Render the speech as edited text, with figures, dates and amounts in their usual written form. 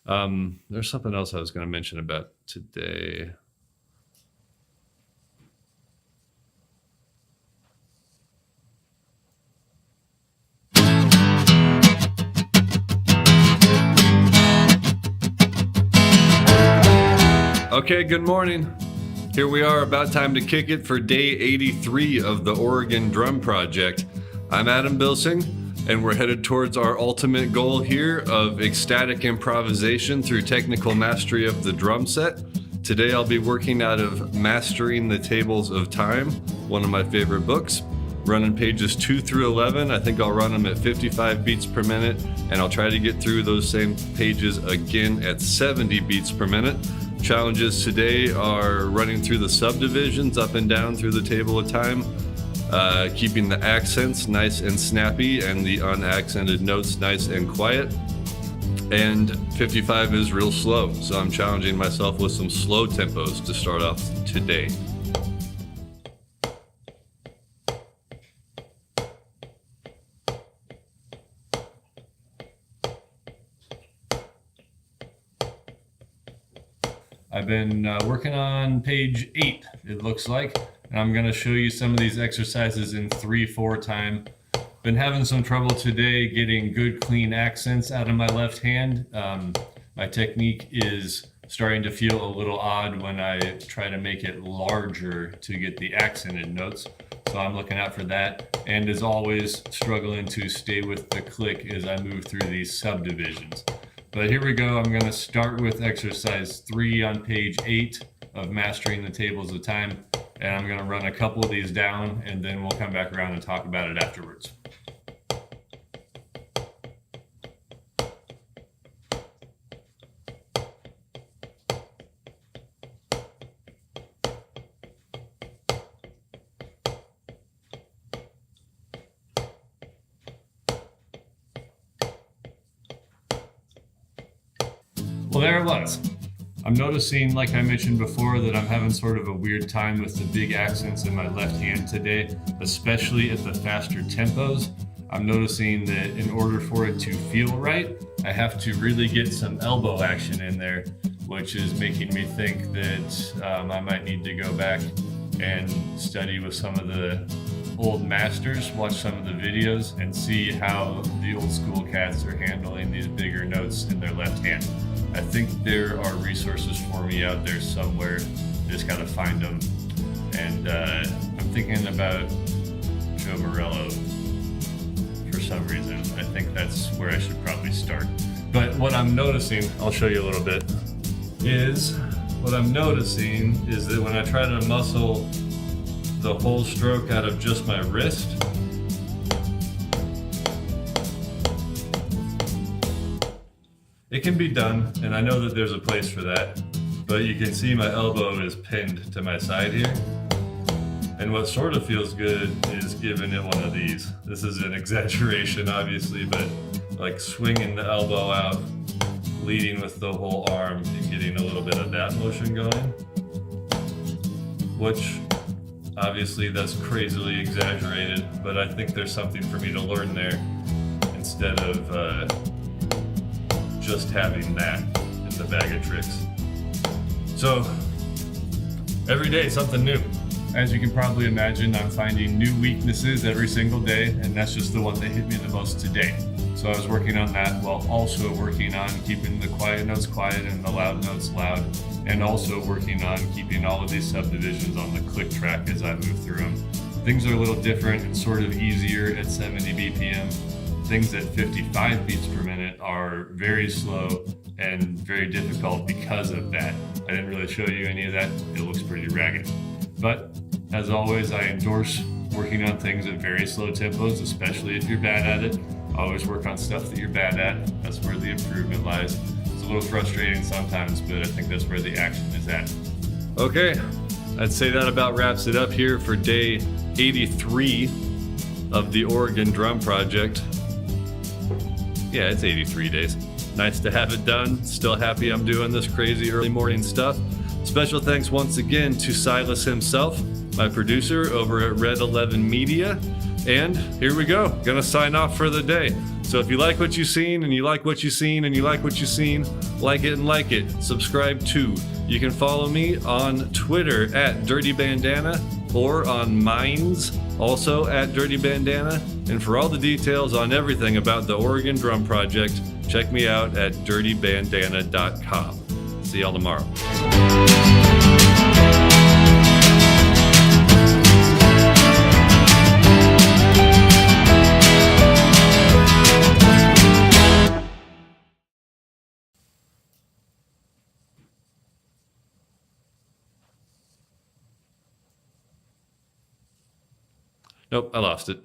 There's something else I was going to mention about today. Okay, good morning. Here we are, about time to kick it for day 83 of the Oregon Drum Project. I'm Adam Bilsing, and we're headed towards our ultimate goal here of ecstatic improvisation through technical mastery of the drum set. Today I'll be working out of Mastering the Tables of Time, one of my favorite books. Running pages 2 through 11. I think I'll run them at 55 beats per minute, and I'll try to get through those same pages again at 70 beats per minute. Challenges today are running through the subdivisions up and down through the table of time, keeping the accents nice and snappy and the unaccented notes nice and quiet. And 55 is real slow, so I'm challenging myself with some slow tempos to start off today. I've been working on page 8, it looks like, and I'm going to show you some of these exercises in 3/4 time. Been having some trouble today getting good clean accents out of my left hand. My technique is starting to feel a little odd when I try to make it larger to get the accented notes, so I'm looking out for that. And as always, struggling to stay with the click as I move through these subdivisions. But here we go. I'm going to start with exercise 3 on page 8 of Mastering the Tables of Time. And I'm going to run a couple of these down, and then we'll come back around and talk about it afterwards. Well, there it was. I'm noticing, like I mentioned before, that I'm having sort of a weird time with the big accents in my left hand today, especially at the faster tempos. I'm noticing that in order for it to feel right, I have to really get some elbow action in there, which is making me think that I might need to go back and study with some of the old masters, watch some of the videos, and see how the old school cats are handling these bigger notes in their left hand. I think there are resources for me out there somewhere. Just gotta find them. And I'm thinking about Joe Morello for some reason. I think that's where I should probably start. But what I'm noticing, I'll show you a little bit, is that when I try to muscle the whole stroke out of just my wrist, it can be done, and I know that there's a place for that, but you can see my elbow is pinned to my side here. And what sort of feels good is giving it one of these. This is an exaggeration, obviously, but like swinging the elbow out, leading with the whole arm, and getting a little bit of that motion going. Which, obviously, that's crazily exaggerated, but I think there's something for me to learn there instead of just having that in the bag of tricks. So every day something new. As you can probably imagine, I'm finding new weaknesses every single day, and that's just the one that hit me the most today. So I was working on that while also working on keeping the quiet notes quiet and the loud notes loud, and also working on keeping all of these subdivisions on the click track as I move through them. Things are a little different and sort of easier at 70 BPM. Things at 55 beats per minute are very slow and very difficult because of that. I didn't really show you any of that. It looks pretty ragged. But as always, I endorse working on things at very slow tempos, especially if you're bad at it. Always work on stuff that you're bad at. That's where the improvement lies. It's a little frustrating sometimes, but I think that's where the action is at. Okay, I'd say that about wraps it up here for day 83 of the Oregon Drum Project. Yeah, it's 83 days. Nice to have it done. Still happy I'm doing this crazy early morning stuff. Special thanks once again to Silas himself, my producer over at Red 11 Media. And here we go. Gonna sign off for the day. So if you like what you've seen and you like what you've seen and you like what you've seen, like it and like it. Subscribe too. You can follow me on Twitter at Dirty Bandana or on Minds, also at Dirty Bandana. And for all the details on everything about the Oregon Drum Project, check me out at dirtybandana.com. See y'all tomorrow. Nope, I lost it.